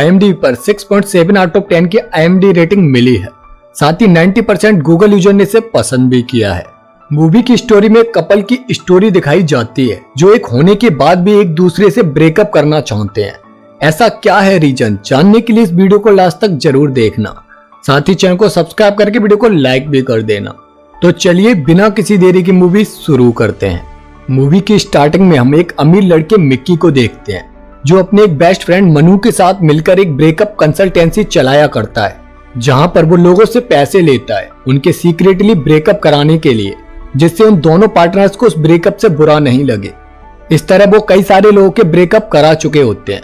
IMDb पर 6.7 out of 10 की IMDb rating मिली है। साथ ही 90% गूगल यूजर ने इसे पसंद भी किया है। मूवी की स्टोरी में एक कपल की स्टोरी दिखाई जाती है जो एक होने के बाद भी एक दूसरे से ब्रेकअप करना चाहते हैं। ऐसा क्या है रीजन, जानने के लिए इस वीडियो को लास्ट तक जरूर देखना। साथ ही चैनल को सब्सक्राइब करके वीडियो को लाइक भी कर देना। तो चलिए बिना किसी देरी की मूवी शुरू करते हैं। मूवी की स्टार्टिंग में हम एक अमीर लड़के मिक्की को देखते हैं जो अपने एक बेस्ट फ्रेंड मनु के साथ मिलकर एक ब्रेकअप कंसल्टेंसी चलाया करता है, जहां पर वो लोगों से पैसे लेता है उनके सीक्रेटली ब्रेकअप कराने के लिए, जिससे उन दोनों पार्टनर्स को उस ब्रेकअप से बुरा नहीं लगे। इस तरह वो कई सारे लोगों के ब्रेकअप करा चुके होते हैं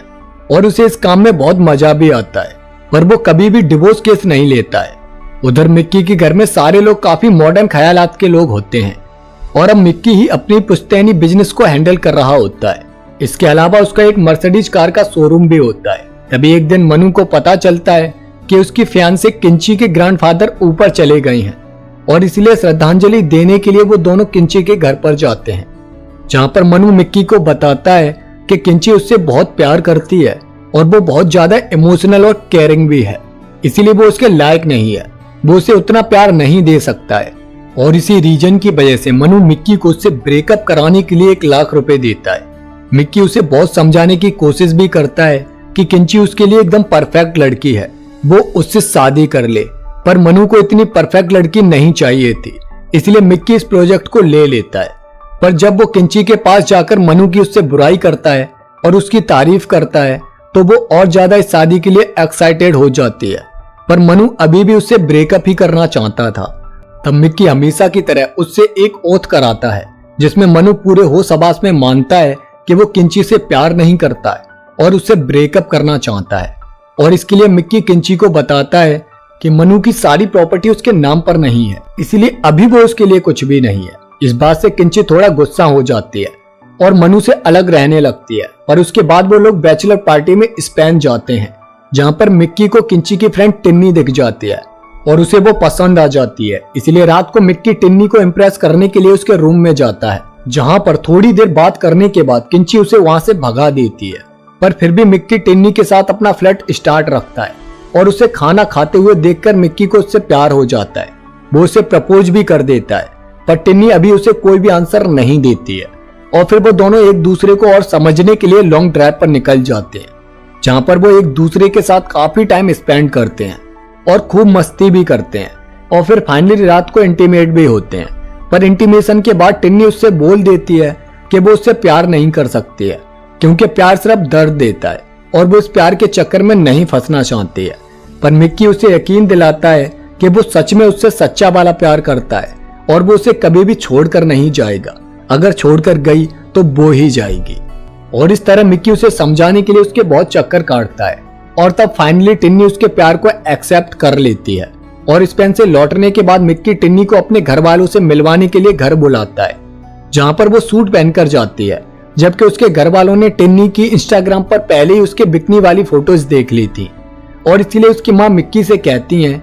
और उसे इस काम में बहुत मजा भी आता है, पर वो कभी भी डिवोर्स केस नहीं लेता है। उधर मिक्की के घर में सारे लोग काफी मॉडर्न ख्यालात के लोग होते हैं और अब मिक्की ही अपनी पुश्तैनी बिजनेस को हैंडल कर रहा होता है। इसके अलावा उसका एक मर्सिडीज कार का शोरूम भी होता है। तभी एक दिन मनु को पता चलता है कि उसकी फियांसे किंची के ग्रैंडफादर ऊपर चले गए हैं और इसलिए श्रद्धांजलि देने के लिए वो दोनों किंची के घर पर जाते हैं, जहां पर मनु मिक्की को बताता है कि किंची उससे बहुत प्यार करती है और वो बहुत ज्यादा इमोशनल और केयरिंग भी है, इसीलिए वो उसके लायक नहीं है, वो उसे उतना प्यार नहीं दे सकता है। और इसी रीजन की वजह से मनु मिक्की को उससे ब्रेकअप कराने के लिए 1 लाख रुपए देता है। मिक्की उसे बहुत समझाने की कोशिश भी करता है कि किंची उसके लिए एकदम परफेक्ट लड़की है, वो उससे शादी कर ले, पर मनु को इतनी परफेक्ट लड़की नहीं चाहिए थी, इसलिए मिक्की इस प्रोजेक्ट को ले लेता है। पर जब वो किंची के पास जाकर मनु की उससे बुराई करता है और उसकी तारीफ करता है तो वो और ज्यादा इस शादी के लिए एक्साइटेड हो जाती है, पर मनु अभी भी उससे ब्रेकअप ही करना चाहता था। तब मिक्की हमेशा की तरह उससे एक ओथ कराता है जिसमें मनु पूरे होश हवास में मानता है कि वो किंची से प्यार नहीं करता है और उससे ब्रेकअप करना चाहता है। और इसके लिए मिक्की किंची को बताता है कि मनु की सारी प्रॉपर्टी उसके नाम पर नहीं है, इसलिए अभी वो उसके लिए कुछ भी नहीं है। इस बात से किंची थोड़ा गुस्सा हो जाती है और मनु से अलग रहने लगती है। पर उसके बाद वो लोग बैचलर पार्टी में स्पेन जाते हैं, जहां पर मिक्की को किंची की फ्रेंड टिन्नी दिख जाती है और उसे वो पसंद आ जाती है, इसलिए रात को मिक्की टिन्नी को इम्प्रेस करने के लिए उसके रूम में जाता है, जहां पर थोड़ी देर बात करने के बाद किंची उसे वहां से भगा देती है। पर फिर भी मिक्की टिन्नी के साथ अपना फ्लर्ट स्टार्ट रखता है और उसे खाना खाते हुए देखकर मिक्की को उससे प्यार हो जाता है। वो उसे प्रपोज भी कर देता है, पर टिन्नी अभी उसे कोई भी आंसर नहीं देती है और फिर वो दोनों एक दूसरे को और समझने के लिए लॉन्ग ड्राइव पर निकल जाते हैं, जहां पर वो एक दूसरे के साथ काफी टाइम स्पेंड करते हैं और खूब मस्ती भी करते हैं और फिर फाइनली रात को इंटीमेट भी होते हैं। पर इंटीमेशन के बाद टिन्नी उससे बोल देती है कि वो उससे प्यार नहीं कर सकती है, क्योंकि प्यार सिर्फ दर्द देता है और वो इस प्यार के चक्कर में नहीं फंसना चाहती है। पर मिक्की उसे यकीन दिलाता है कि वो सच में उससे सच्चा वाला प्यार करता है और वो उसे कभी भी छोड़कर नहीं जाएगा, अगर छोड़कर गई तो वो ही जाएगी। और इस तरह मिक्की उसे समझाने के लिए उसके बहुत चक्कर काटता है और तब फाइनली टिन्नी उसके प्यार को एक्सेप्ट कर लेती है। और स्पेन से लौटने के बाद मिक्की टिन्नी को अपने घर वालों से मिलवाने के लिए घर बुलाता है, जहां पर वो सूट पहनकर जाती है, जबकि उसके घर वालों ने टिन्नी की इंस्टाग्राम पर पहले ही उसके बिकनी वाली फोटोज देख ली थी और इसलिए उसकी माँ मिक्की से कहती हैं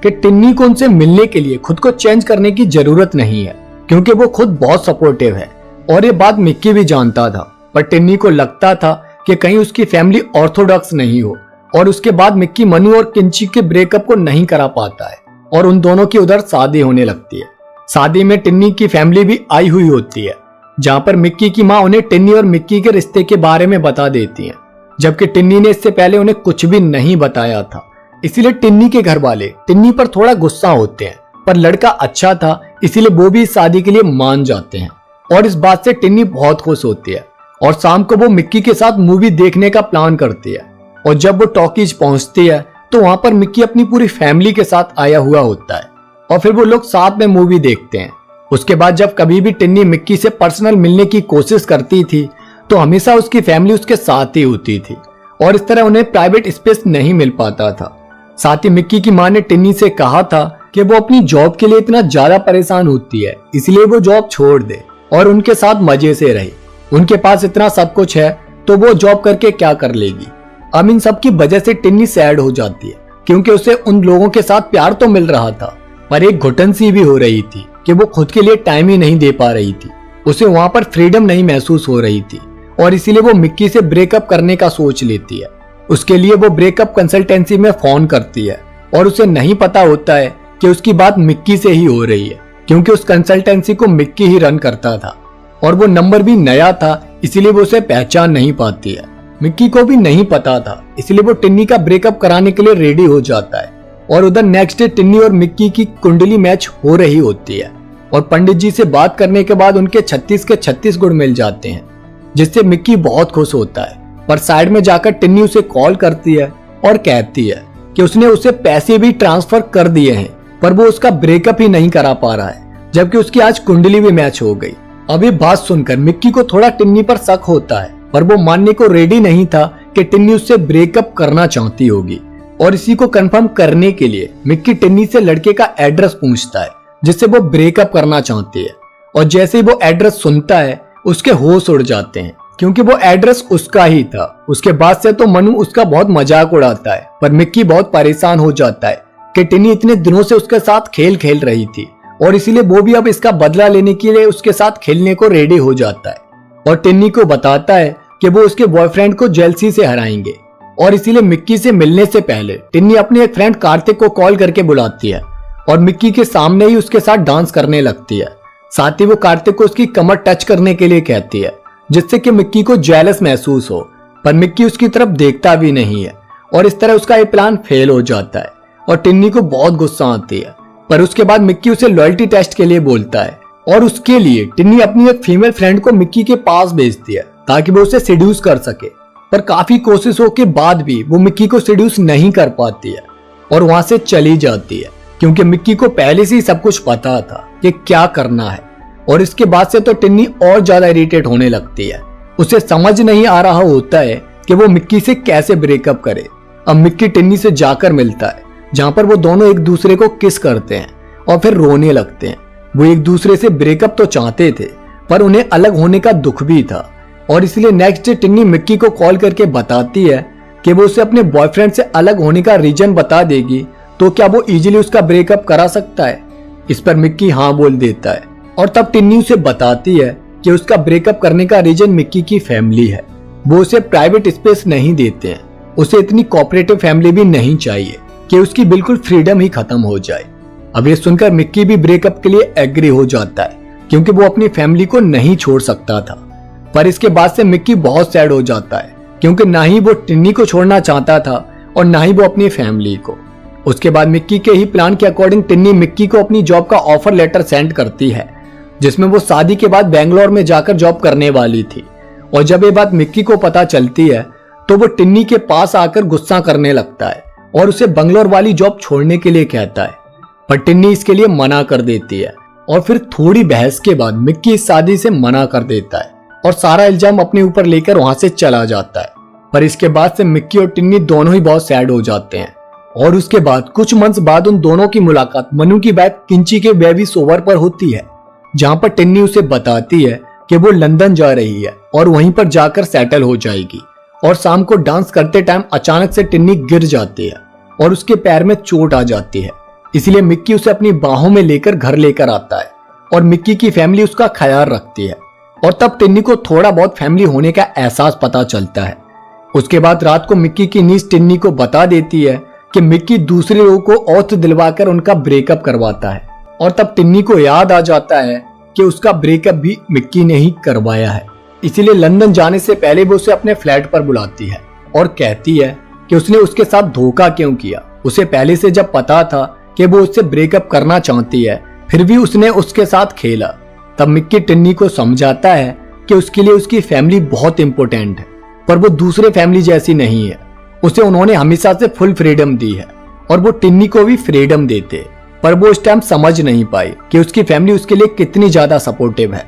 कि टिन्नी को उनसे मिलने के लिए खुद को चेंज करने की जरूरत नहीं है, क्योंकि वो खुद बहुत सपोर्टिव है। और ये बात मिक्की भी जानता था, पर टिन्नी को लगता था कि कहीं उसकी फैमिली ऑर्थोडॉक्स नहीं हो। और उसके बाद मिक्की मनु और किंची के ब्रेकअप को नहीं करा पाता है और उन दोनों की उधर शादी होने लगती है। शादी में टिन्नी की फैमिली भी आई हुई होती है, जहां पर मिक्की की माँ उन्हें टिन्नी और मिक्की के रिश्ते के बारे में बता देती है, जबकि टिन्नी ने इससे पहले उन्हें कुछ भी नहीं बताया था। इसीलिए टिन्नी के घर वाले टिन्नी पर थोड़ा गुस्सा होते हैं, पर लड़का अच्छा था इसीलिए वो भी इस शादी के लिए मान जाते हैं। और इस बात से टिन्नी बहुत खुश होती है और शाम को वो मिक्की के साथ मूवी देखने का प्लान करती है। और जब वो टॉकीज पहुंचती है तो वहां पर मिक्की अपनी पूरी फैमिली के साथ आया हुआ होता है और फिर वो लोग साथ में मूवी देखते हैं। उसके बाद जब कभी भी टिन्नी मिक्की से पर्सनल मिलने की कोशिश करती थी तो हमेशा उसकी फैमिली उसके साथ ही होती थी और इस तरह उन्हें प्राइवेट स्पेस नहीं मिल पाता था। साथ ही मिक्की की माँ ने टिन्नी से कहा था कि वो अपनी जॉब के लिए इतना ज्यादा परेशान होती है, इसलिए वो जॉब छोड़ दे और उनके साथ मजे से रहे। उनके पास इतना सब कुछ है तो वो जॉब करके क्या कर लेगी। अब इन सब की वजह से टिन्नी सैड हो जाती है, क्योंकि उसे उन लोगों के साथ प्यार तो मिल रहा था, पर एक घुटन सी भी हो रही थी कि वो खुद के लिए टाइम ही नहीं दे पा रही थी। उसे वहां पर फ्रीडम नहीं महसूस हो रही थी और इसीलिए वो मिक्की से ब्रेकअप करने का सोच लेती है। उसके लिए वो ब्रेकअप कंसल्टेंसी में फोन करती है और उसे नहीं पता होता है कि उसकी बात मिक्की से ही हो रही है, क्योंकि उस कंसल्टेंसी को मिक्की ही रन करता था और वो नंबर भी नया था, इसीलिए वो उसे पहचान नहीं पाती है। मिक्की को भी नहीं पता था, इसलिए वो टिन्नी का ब्रेकअप कराने के लिए रेडी हो जाता है। और उधर नेक्स्ट डे टिन्नी और मिक्की की कुंडली मैच हो रही होती है और पंडित जी से बात करने के बाद उनके 36 के 36 गुण मिल जाते हैं, जिससे मिक्की बहुत खुश होता है। पर साइड में जाकर टिन्नी उसे कॉल करती है और कहती है कि उसने उसे पैसे भी ट्रांसफर कर दिए हैं, पर वो उसका ब्रेकअप ही नहीं करा पा रहा है, जबकि उसकी आज कुंडली भी मैच हो गई। अब ये बात सुनकर मिक्की को थोड़ा टिन्नी पर शक होता है, पर वो मानने को रेडी नहीं था कि टिन्नी उससे ब्रेकअप करना चाहती होगी। और इसी को कंफर्म करने के लिए मिक्की टिन्नी से लड़के का एड्रेस पूछता है जिससे वो ब्रेकअप करना चाहती है। और जैसे ही वो एड्रेस सुनता है उसके होश उड़ जाते हैं, क्योंकि वो एड्रेस उसका ही था। उसके बाद से तो मनु उसका बहुत मजाक उड़ाता है, पर मिक्की बहुत परेशान हो जाता है कि टिन्नी इतने दिनों से उसके साथ खेल खेल रही थी और इसीलिए वो भी अब इसका बदला लेने के लिए उसके साथ खेलने को रेडी हो जाता है। और टिन्नी को बताता है कि वो उसके बॉयफ्रेंड को जेलसी से हराएंगे और इसीलिए मिक्की से मिलने से पहले टिन्नी अपने एक फ्रेंड कार्तिक को कॉल करके बुलाती है और मिक्की के सामने ही उसके साथ डांस करने लगती है। साथ ही वो कार्तिक को उसकी कमर टच करने के लिए कहती है, जिससे कि मिक्की को जेलस महसूस हो, पर मिक्की उसकी तरफ देखता भी नहीं है और इस तरह उसका ये प्लान फेल हो जाता है और टिन्नी को बहुत गुस्सा आती है। पर उसके बाद मिक्की उसे लॉयल्टी टेस्ट के लिए बोलता है और उसके लिए टिन्नी अपनी एक फीमेल फ्रेंड को मिक्की के पास भेजती है ताकि वो उसे सेड्यूस कर सके। पर काफी कोशिशों के बाद भी वो मिक्की को सेड्यूस नहीं कर पाती है और वहां से चली जाती है, क्योंकि मिक्की को पहले से ही सब कुछ पता था कि क्या करना है। और इसके बाद से तो टिन्नी और ज्यादा इरिटेट होने लगती है। उसे समझ नहीं आ रहा होता है कि वो मिक्की से कैसे ब्रेकअप करे। अब मिक्की टिन्नी से जाकर मिलता है, जहां पर वो दोनों एक दूसरे को किस करते हैं और फिर रोने लगते हैं। वो एक दूसरे से ब्रेकअप तो चाहते थे, पर उन्हें अलग होने का दुख भी था और इसलिए नेक्स्ट डे टिन्नी मिक्की को कॉल करके बताती है कि वो उसे अपने बॉयफ्रेंड से अलग होने का रीजन बता देगी तो क्या वो इजीली उसका ब्रेकअप करा सकता है। इस पर मिक्की हाँ बोल देता है और तब टिन्नी उसे बताती है कि उसका ब्रेकअप करने का रीजन मिक्की की फैमिली है। वो उसे प्राइवेट स्पेस नहीं देते हैं, उसे इतनी कोऑपरेटिव फैमिली भी नहीं चाहिए कि उसकी बिल्कुल फ्रीडम ही खत्म हो जाए। अब ये सुनकर मिक्की भी ब्रेकअप के लिए एग्री हो जाता है, क्योंकि वो अपनी फैमिली को नहीं छोड़ सकता था। पर इसके बाद से मिक्की बहुत सैड हो जाता है, क्योंकि ना ही वो टिन्नी को छोड़ना चाहता था और ना ही वो अपनी फैमिली को। उसके बाद मिक्की के ही प्लान के अकॉर्डिंग टिन्नी मिक्की को अपनी जॉब का ऑफर लेटर सेंड करती है, जिसमें वो शादी के बाद बेंगलोर में जाकर जॉब करने वाली थी। और जब ये बात मिक्की को पता चलती है तो वो टिन्नी के पास आकर गुस्सा करने लगता है और उसे बंगलोर वाली जॉब छोड़ने के लिए कहता है, पर टिन्नी इसके लिए मना कर देती है। और फिर थोड़ी बहस के बाद मिक्की इस शादी से मना कर देता है और सारा इल्जाम अपने ऊपर लेकर वहां से चला जाता है। पर इसके बाद से मिक्की और टिन्नी दोनों ही बहुत सैड हो जाते हैं। और उसके बाद कुछ मंथ्स बाद उन दोनों की मुलाकात मनु की बाइक किंची के बेबी सोवर पर होती है, जहां पर टिन्नी उसे बताती है कि वो लंदन जा रही है और वहीं पर जाकर सेटल हो जाएगी। और शाम को डांस करते टाइम अचानक से टिन्नी गिर जाती है और उसके पैर में चोट आ जाती है, इसलिए मिक्की उसे अपनी बाहों में लेकर घर लेकर आता है और मिक्की की फैमिली उसका ख्याल रखती है। और तब टिन्नी को थोड़ा बहुत फैमिली होने का एहसास पता चलता है। उसके बाद रात को मिक्की की नीस टिन्नी को बता देती है कि मिक्की दूसरे लोगों को औत दिलवाकर उनका ब्रेकअप करवाता है। और तब टिन्नी को याद आ जाता है कि उसका ब्रेकअप भी मिक्की ने ही करवाया है, इसीलिए लंदन जाने से पहले वो उसे अपने फ्लैट पर बुलाती है और कहती है कि उसने उसके साथ धोखा क्यों किया। उसे पहले से जब पता था कि वो उससे ब्रेकअप करना चाहती है, फिर भी उसने उसके साथ खेला। तब मिक्की टिन्नी को समझाता है कि उसके लिए उसकी फैमिली बहुत इंपॉर्टेंट है, पर वो दूसरे फैमिली जैसी नहीं है। उसे उन्होंने हमेशा से फुल फ्रीडम दी है और वो टिन्नी को भी फ्रीडम देते, पर वो उस टाइम समझ नहीं पाई कि उसकी फैमिली उसके लिए कितनी ज्यादा सपोर्टिव है।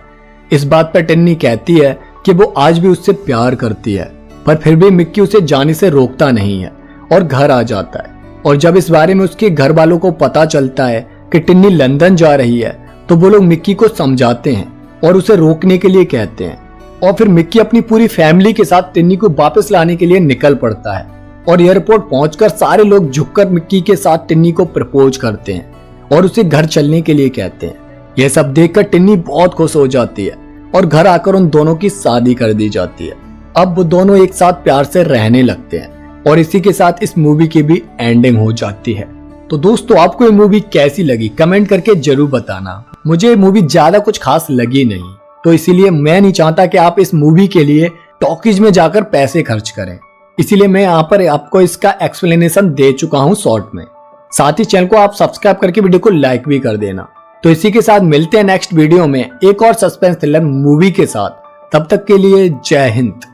इस बात पर टिन्नी कहती है कि वो आज भी उससे प्यार करती है, पर फिर भी मिक्की उसे जाने से रोकता नहीं है और घर आ जाता है। और जब इस बारे में उसके घर वालों को पता चलता है कि टिन्नी लंदन जा रही है, तो वो लोग मिक्की को समझाते हैं और उसे रोकने के लिए कहते हैं। और फिर मिक्की अपनी पूरी फैमिली के साथ टिन्नी को वापस लाने के लिए निकल पड़ता है और एयरपोर्ट पहुंचकर सारे लोग झुककर मिक्की के साथ टिन्नी को प्रपोज करते हैं और उसे घर चलने के लिए कहते हैं। यह सब देखकर टिन्नी बहुत खुश हो जाती है और घर आकर उन दोनों की शादी कर दी जाती है। अब वो दोनों एक साथ प्यार से रहने लगते हैं और इसी के साथ इस मूवी की भी एंडिंग हो जाती है। तो दोस्तों आपको ये मूवी कैसी लगी कमेंट करके जरूर बताना। मुझे ये मूवी ज्यादा कुछ खास लगी नहीं, तो इसीलिए मैं नहीं चाहता कि आप इस मूवी के लिए टॉकीज में जाकर पैसे खर्च करें। इसीलिए मैं यहाँ पर आपको इसका एक्सप्लेनेशन दे चुका हूँ शॉर्ट में। साथ ही चैनल को आप सब्सक्राइब करके वीडियो को लाइक भी कर देना। तो इसी के साथ मिलते हैं नेक्स्ट वीडियो में एक और सस्पेंस थ्रिलर मूवी के साथ। तब तक के लिए जय हिंद।